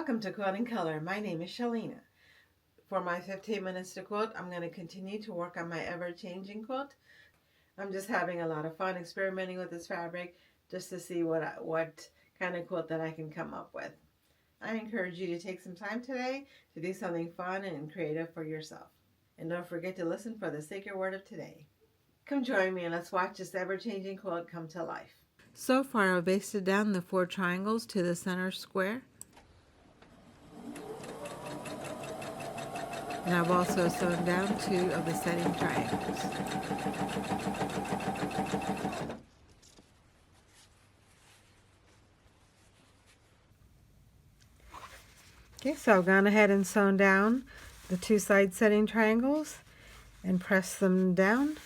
Welcome to Quilting Color. My name is Shalina. For my 15 minutes to quilt, I'm going to continue to work on my ever-changing quilt. I'm just having a lot of fun experimenting with this fabric just to see what kind of quilt that I can come up with. I encourage you to take some time today to do something fun and creative for yourself. And don't forget to listen for the sacred word of today. Come join me and let's watch this ever-changing quilt come to life. So far I've basted down the 4 triangles to the center square. And I've also sewn down 2 of the setting triangles. Okay, so I've gone ahead and sewn down the 2 side setting triangles and pressed them down.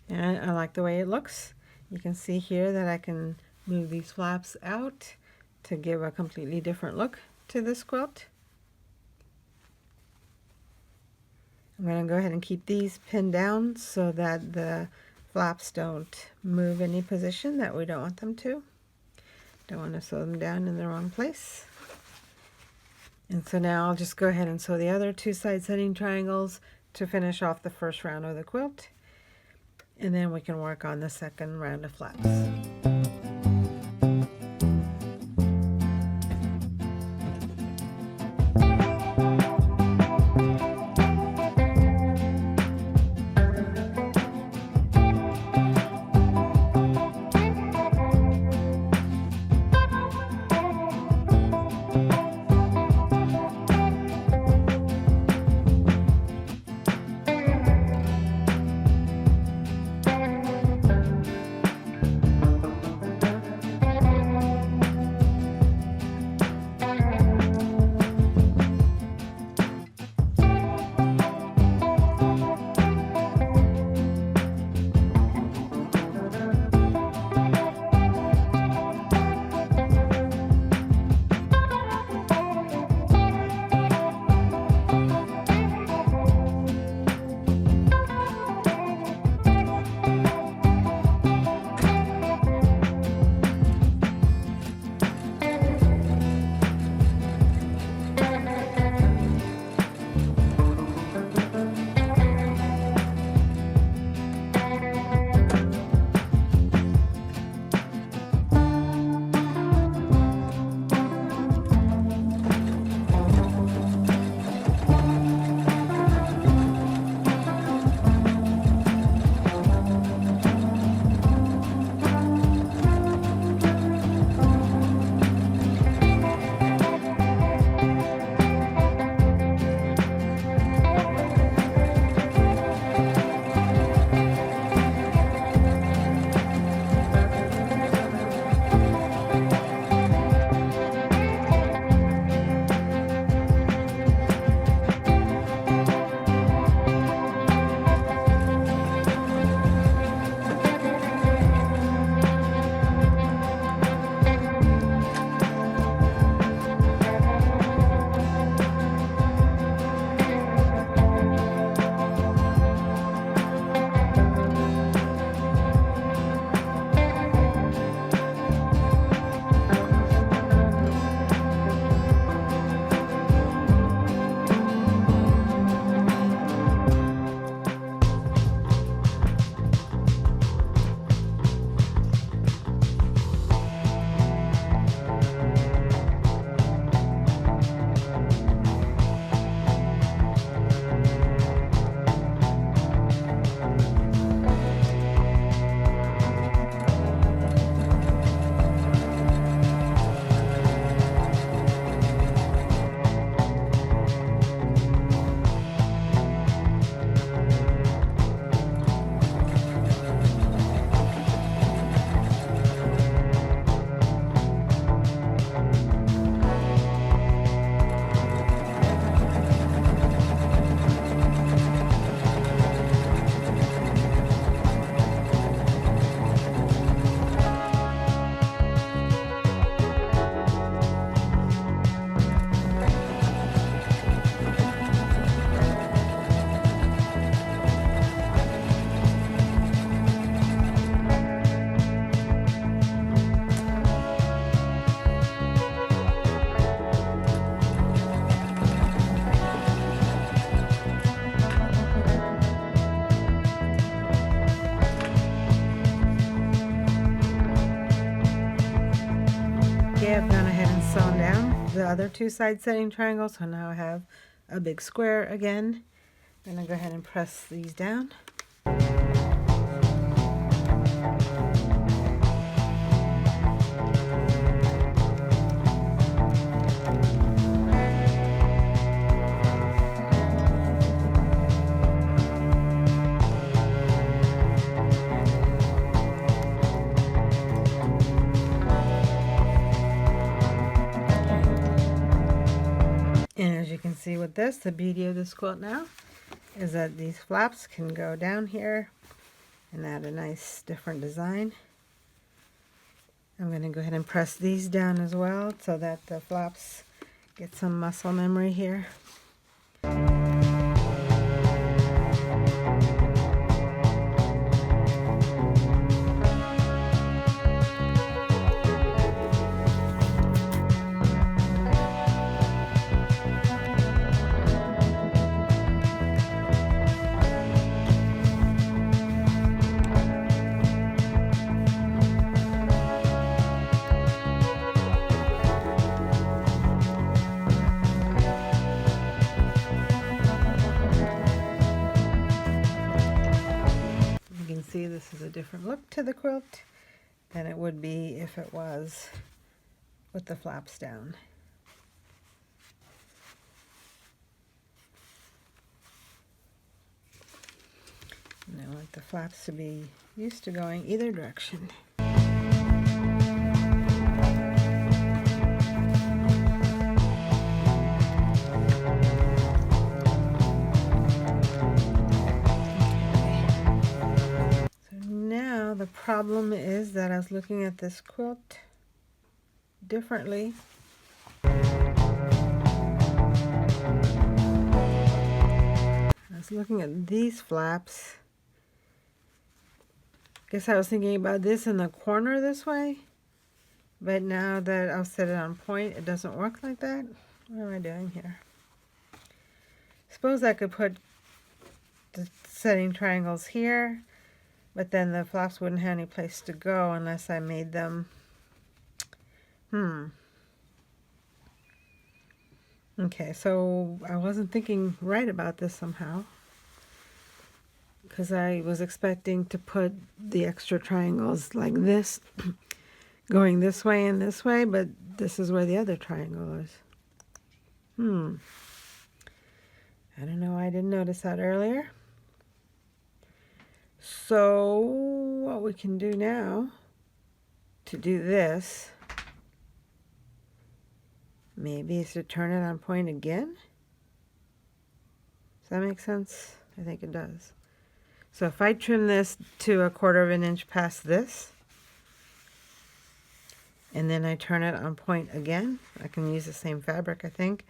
And I like the way it looks. You can see here that I can move these flaps out to give a completely different look to this quilt. I'm going to go ahead and keep these pinned down so that the flaps don't move any position that we don't want them to. Don't want to sew them down in the wrong place. And so now I'll just go ahead and sew the other 2 side setting triangles to finish off the first round of the quilt. And then we can work on the second round of flaps. Okay, I've gone ahead and sewn down the other two side setting triangles, so now I have a big square again. I'm going to go ahead and press these down. And as you can see with this, the beauty of this quilt now is that these flaps can go down here and add a nice different design. I'm going to go ahead and press these down as well so that the flaps get some muscle memory here. See, this is a different look to the quilt than it would be if it was with the flaps down. And I want the flaps to be used to going either direction. The problem is that I was looking at this quilt differently. I was looking at these flaps. I guess I was thinking about this in the corner this way, but now that I'll set it on point, it doesn't work like that. What am I doing here? Suppose I could put the setting triangles here, but then the flaps wouldn't have any place to go unless I made them. Okay, so I wasn't thinking right about this somehow, because I was expecting to put the extra triangles like this, going this way and this way, but this is where the other triangle is. I don't know why I didn't notice that earlier. So what we can do now to do this, maybe is to turn it on point again. Does that make sense? I think it does. So if I trim this to 1/4 of an inch past this, and then I turn it on point again, I can use the same fabric, I think.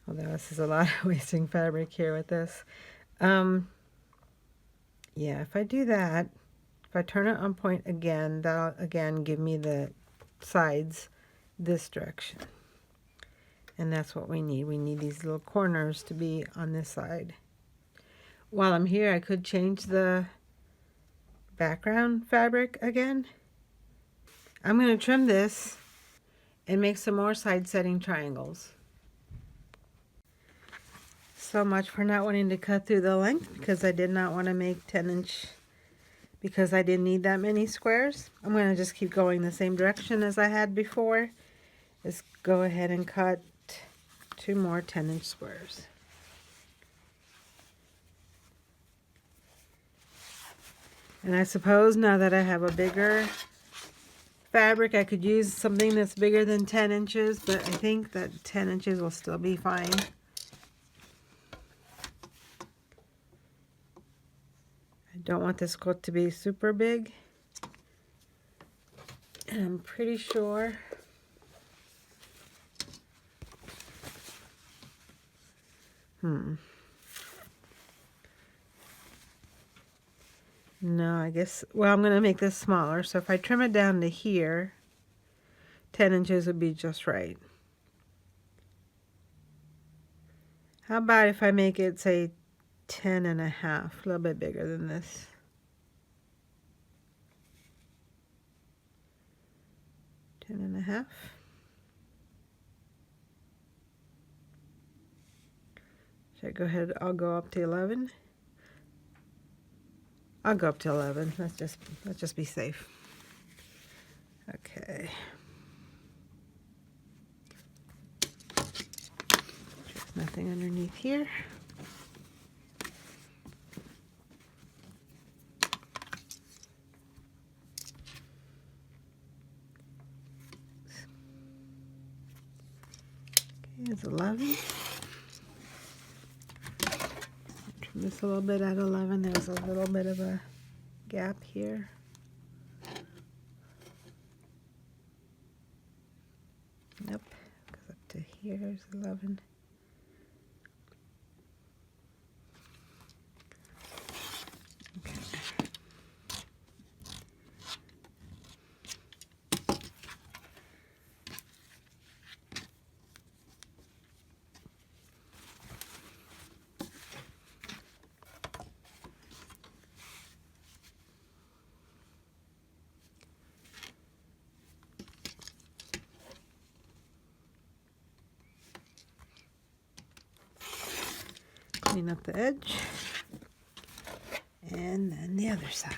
Although this is a lot of wasting fabric here with this. Yeah, if I do that, if I turn it on point again, that'll again give me the sides this direction. And that's what we need. We need these little corners to be on this side. While I'm here, I could change the background fabric again. I'm going to trim this and make some more side setting triangles. So much for not wanting to cut through the length, because I did not want to make 10-inch, because I didn't need that many squares. I'm going to just keep going the same direction as I had before. Just go ahead and cut 2 more 10-inch squares. And I suppose now that I have a bigger fabric, I could use something that's bigger than 10 inches, but I think that 10 inches will still be fine. I don't want this quilt to be super big. And I'm pretty sure no, I guess, well, I'm going to make this smaller. So if I trim it down to here, 10 inches would be just right. How about if I make it, say, 10.5, a little bit bigger than this. Ten and a half. Should I go ahead? I'll go up to 11. I'll go up to 11. Let's just be safe. Okay. There's nothing underneath here. Okay, it's 11. Trim this a little bit at 11. There's a little bit of a gap here. Nope, goes up to here. There's 11. Okay. Clean up the edge, and then the other side.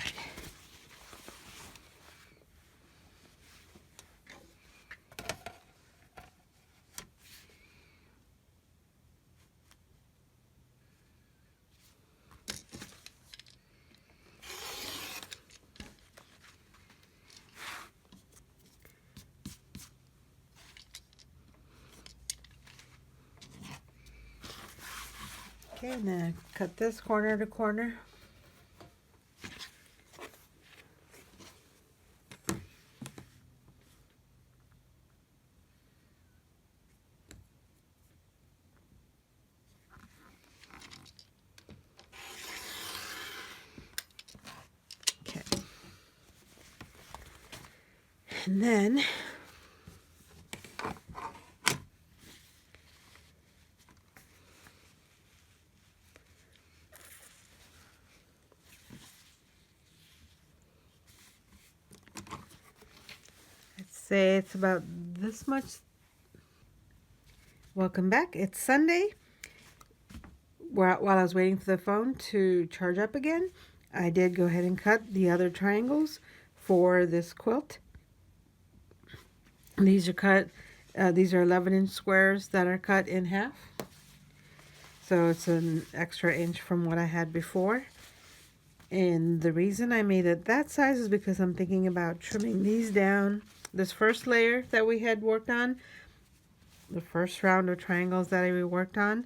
Okay, and then I cut this corner to corner. Okay. And then say it's about this much. Welcome back. It's Sunday. While I was waiting for the phone to charge up again, I did go ahead and cut the other triangles for this quilt. These are cut, these are 11-inch squares that are cut in half. So it's an extra inch from what I had before. And the reason I made it that size is because I'm thinking about trimming these down. This first layer that we had worked on, the first round of triangles that we worked on,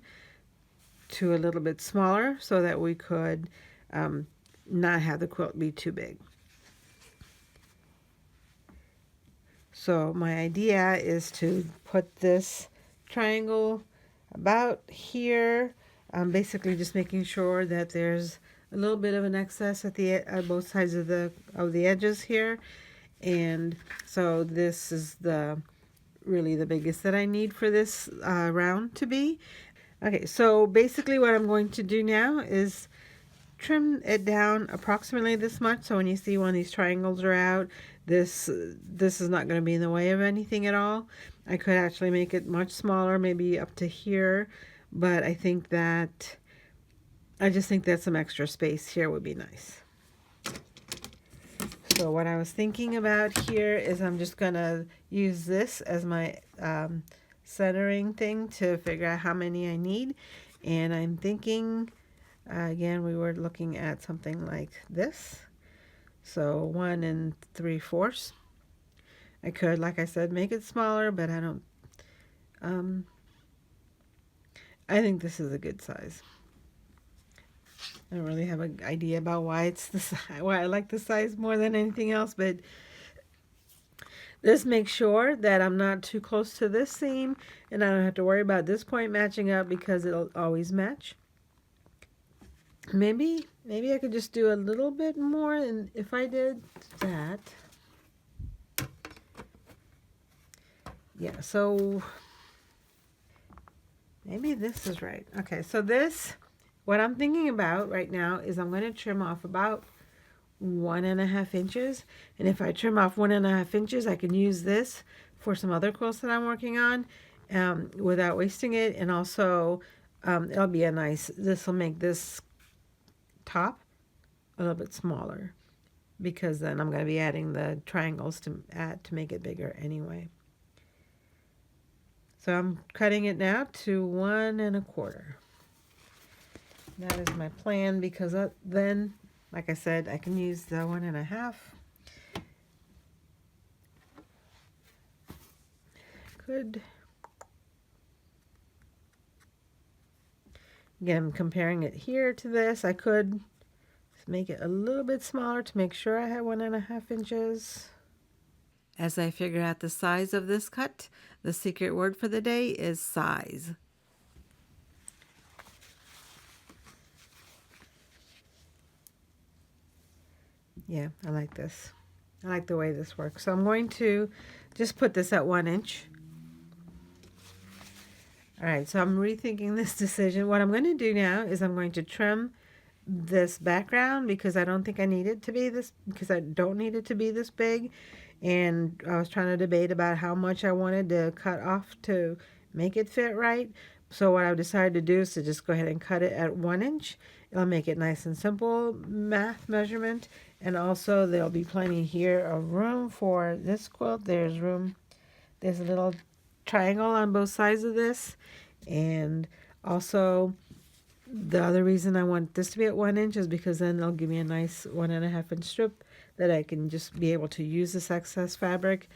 to a little bit smaller so that we could not have the quilt be too big. So my idea is to put this triangle about here. I'm basically just making sure that there's a little bit of an excess at the both sides of the edges here. And so this is really the biggest that I need for this round to be. Okay, so basically what I'm going to do now is trim it down approximately this much. So when you see one of these triangles are out, this is not going to be in the way of anything at all. I could actually make it much smaller, maybe up to here, but I just think that some extra space here would be nice. So what I was thinking about here is I'm just going to use this as my centering thing to figure out how many I need. And I'm thinking, again, we were looking at something like this. So 1 3/4. I could, like I said, make it smaller, but I don't, I think this is a good size. I don't really have an idea about why why I like the size more than anything else, but this makes sure that I'm not too close to this seam, and I don't have to worry about this point matching up because it'll always match. Maybe I could just do a little bit more, and if I did that, yeah, so maybe this is right. Okay, so what I'm thinking about right now is I'm going to trim off about 1.5 inches. And if I trim off 1.5 inches, I can use this for some other quilts that I'm working on without wasting it. And also it'll be a nice, this will make this top a little bit smaller, because then I'm going to be adding the triangles to make it bigger anyway. So I'm cutting it now to 1 1/4. That is my plan, because then, like I said, I can use the 1 1/2. Could, again, I'm comparing it here to this. I could make it a little bit smaller to make sure I have 1 1/2 inches. As I figure out the size of this cut, the secret word for the day is size. Yeah, I like this. I like the way this works. So I'm going to just put this at 1 inch. All right, so I'm rethinking this decision. What I'm going to do now is I'm going to trim this background, because I don't think I need it to be this, because I don't need it to be this big. And I was trying to debate about how much I wanted to cut off to make it fit right. So what I've decided to do is to just go ahead and cut it at 1 inch. It'll make it nice and simple math measurement. And also there'll be plenty here of room for this quilt. There's room. There's a little triangle on both sides of this. And also the other reason I want this to be at 1 inch is because then they'll give me a nice 1 1/2 inch strip that I can just be able to use this excess fabric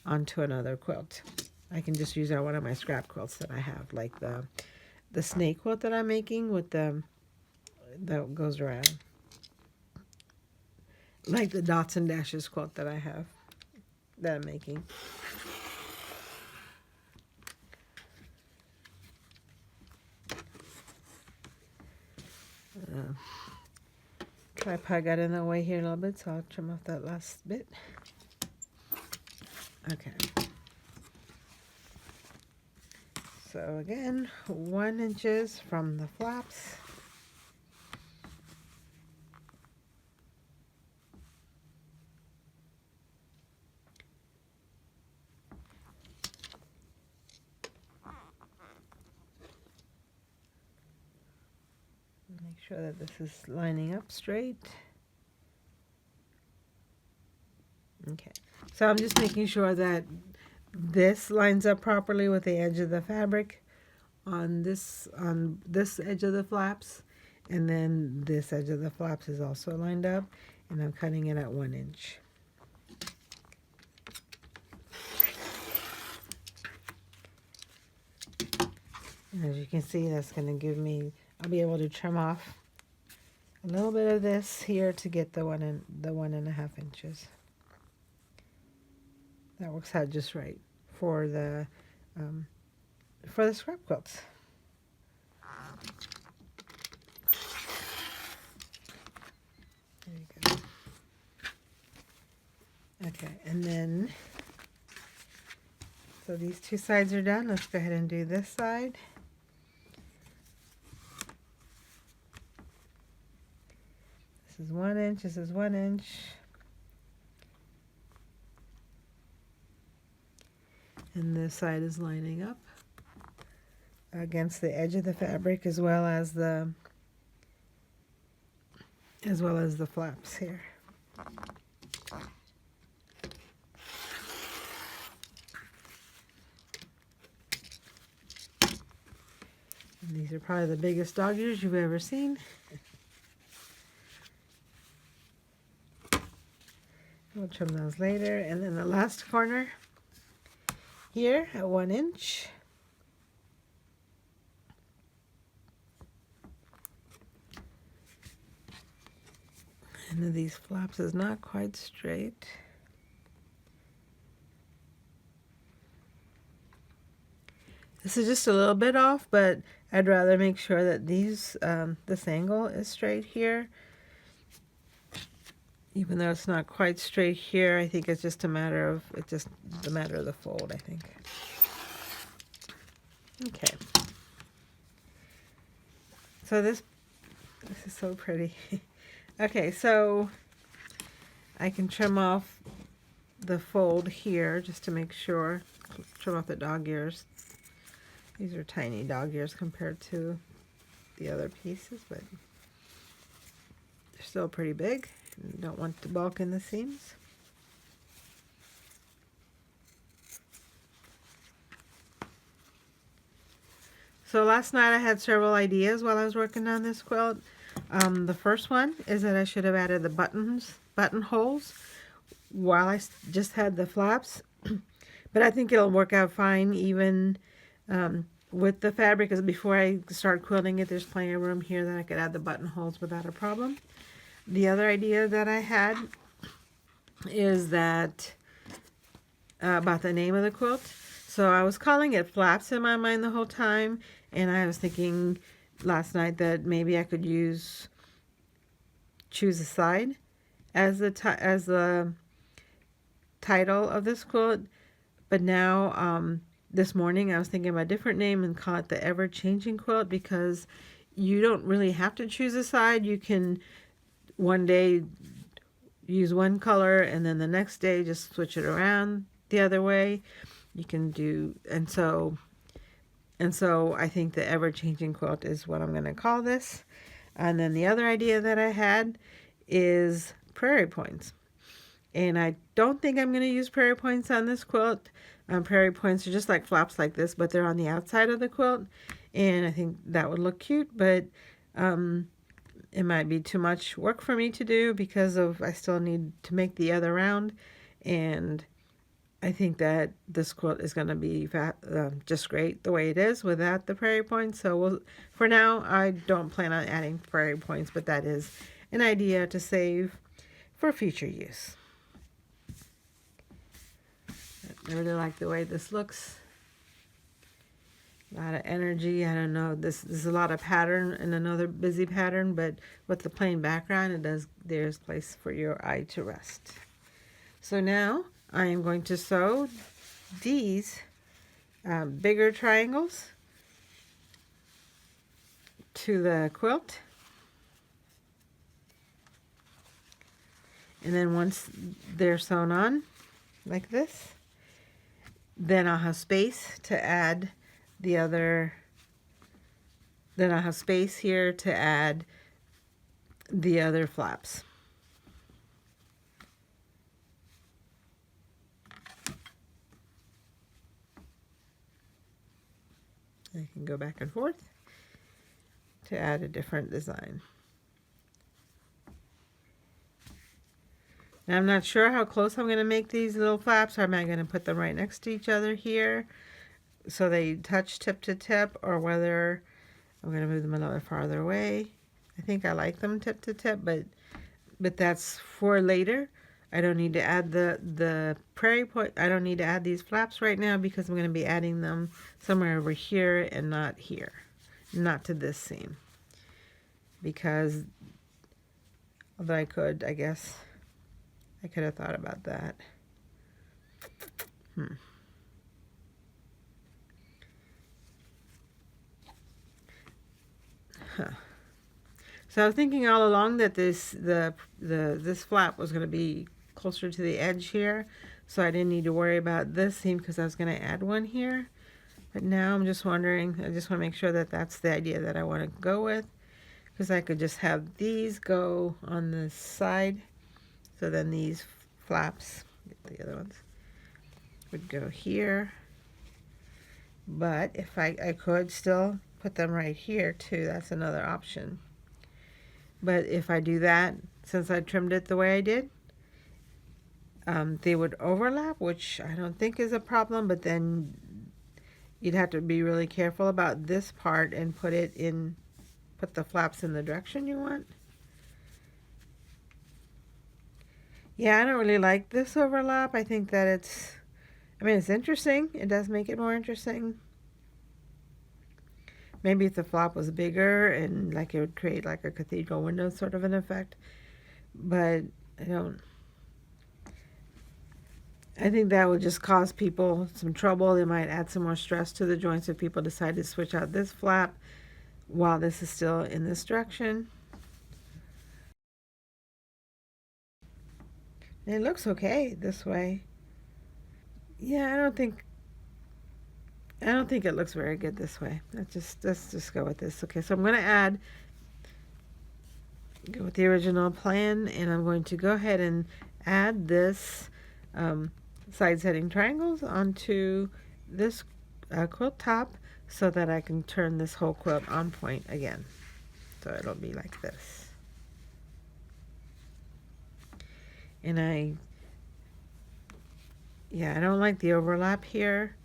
onto another quilt. I can just use it on one of my scrap quilts that I have, like the snake quilt that I'm making with the that goes around, like the dots and dashes quilt that I have that I'm making. Tripod got in the way here a little bit, so I'll trim off that last bit. Okay. So again, 1 inches from the flaps. Make sure that this is lining up straight. Okay, so I'm just making sure that this lines up properly with the edge of the fabric on this edge of the flaps, and then this edge of the flaps is also lined up, and I'm cutting it at 1 inch. And as you can see, that's going to give me, I'll be able to trim off a little bit of this here to get the 1 1/2 inches. That works out just right for the scrap quilts. There you go. Okay, and then, so these two sides are done. Let's go ahead and do this side. This is 1 inch, this is 1 inch. And this side is lining up against the edge of the fabric, as well as the flaps here. And these are probably the biggest dog ears you've ever seen. We'll trim those later. And then the last corner here at 1 inch. And then these flaps is not quite straight. This is just a little bit off, but I'd rather make sure that these this angle is straight here. Even though it's not quite straight here, I think it's just a matter of the fold, I think. Okay. So this is so pretty. Okay, so I can trim off the fold here just to make sure. Trim off the dog ears. These are tiny dog ears compared to the other pieces, but they're still pretty big. Don't want to bulk in the seams. So last night I had several ideas while I was working on this quilt. The first one is that I should have added the buttonholes while I just had the flaps. But I think it'll work out fine even with the fabric, because before I start quilting it, there's plenty of room here that I could add the buttonholes without a problem. The other idea that I had is that about the name of the quilt. So I was calling it flaps in my mind the whole time, and I was thinking last night that maybe I could choose a side as the title of this quilt. But now this morning I was thinking of a different name and call it the EverChanging Quilt, because you don't really have to choose a side. You can one day use one color and then the next day just switch it around the other way. You can do, and so I think the ever-changing quilt is what I'm going to call this. And then the other idea that I had is prairie points. And I don't think I'm going to use prairie points on this quilt. Prairie points are just like flaps like this, but they're on the outside of the quilt. And I think that would look cute, but it might be too much work for me to do because I still need to make the other round. And I think that this quilt is going to be just great the way it is without the prairie points. So for now, I don't plan on adding prairie points, but that is an idea to save for future use. I really like the way this looks. A lot of energy. I don't know. This is a lot of pattern and another busy pattern, but with the plain background, there's place for your eye to rest. So now I am going to sew these bigger triangles to the quilt. And then once they're sewn on like this, then I'll have space to add then I'll have space here to add the other flaps. I can go back and forth to add a different design. Now I'm not sure how close I'm going to make these little flaps. Or am I going to put them right next to each other here so they touch tip to tip, or whether I'm going to move them a little farther away. I think I like them tip to tip, but that's for later. I don't need to add the prairie point. I don't need to add these flaps right now because I'm going to be adding them somewhere over here and not here, not to this seam. Because although I could, I guess I could have thought about that. So I was thinking all along that this flap was going to be closer to the edge here, so I didn't need to worry about this seam because I was going to add one here. But now I'm just wondering, I just want to make sure that that's the idea that I want to go with, because I could just have these go on the side, so then these flaps, the other ones, would go here. But if I could still put them right here too, that's another option. But if I do that, since I trimmed it the way I did, they would overlap, which I don't think is a problem, but then you'd have to be really careful about this part and put the flaps in the direction you want. Yeah, I don't really like this overlap. I think that it's interesting. It does make it more interesting. Maybe if the flap was bigger and like it would create like a cathedral window sort of an effect. But I think that would just cause people some trouble. They might add some more stress to the joints if people decide to switch out this flap while this is still in this direction. And it looks okay this way. Yeah, I don't think I don't think it looks very good this way. Let's just go with this. Okay, so I'm going to go with the original plan, and I'm going to go ahead and add this side setting triangles onto this quilt top so that I can turn this whole quilt on point again. So it'll be like this. And I don't like the overlap here,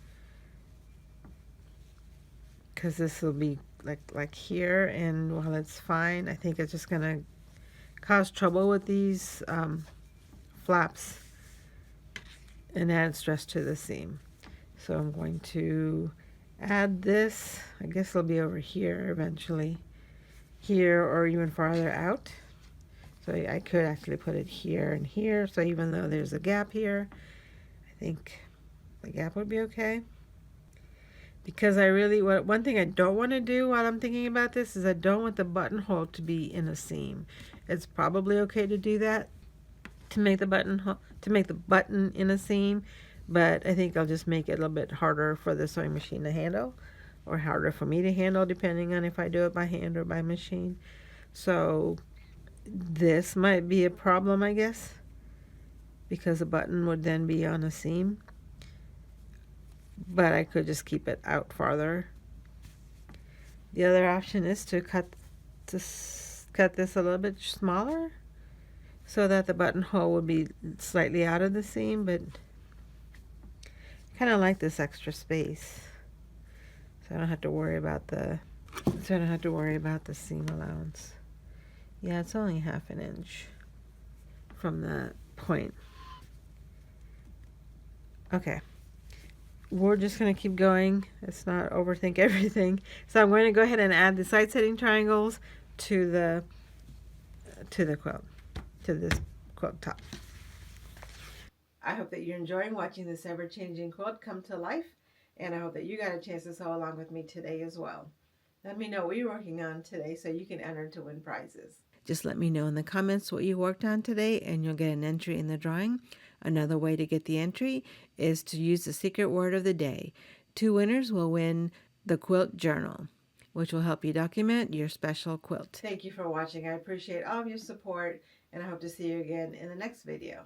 because this will be like here, and while it's fine, I think it's just gonna cause trouble with these flaps and add stress to the seam. So I'm going to add this. I guess it'll be over here eventually, here or even farther out. So I could actually put it here and here. So even though there's a gap here, I think the gap would be okay. Because one thing I don't want to do while I'm thinking about this is I don't want the buttonhole to be in a seam. It's probably okay to do that, to make the button in a seam, but I think I'll just make it a little bit harder for the sewing machine to handle, or harder for me to handle, depending on if I do it by hand or by machine. So this might be a problem, I guess, because the button would then be on a seam. But I could just keep it out farther. The other option is to cut this a little bit smaller so that the buttonhole would be slightly out of the seam, but kind of like this extra space, so I don't have to worry about the seam allowance. Yeah, it's only 1/2 inch from the point. Okay. We're just going to keep going. Let's not overthink everything. So I'm going to go ahead and add the side setting triangles to the quilt, to this quilt top. I hope that you're enjoying watching this ever-changing quilt come to life, and I hope that you got a chance to sew along with me today as well. Let me know what you're working on today so you can enter to win prizes. Just let me know in the comments what you worked on today, and you'll get an entry in the drawing. Another way to get the entry is to use the secret word of the day. 2 winners will win the quilt journal, which will help you document your special quilt. Thank you for watching. I appreciate all of your support, and I hope to see you again in the next video.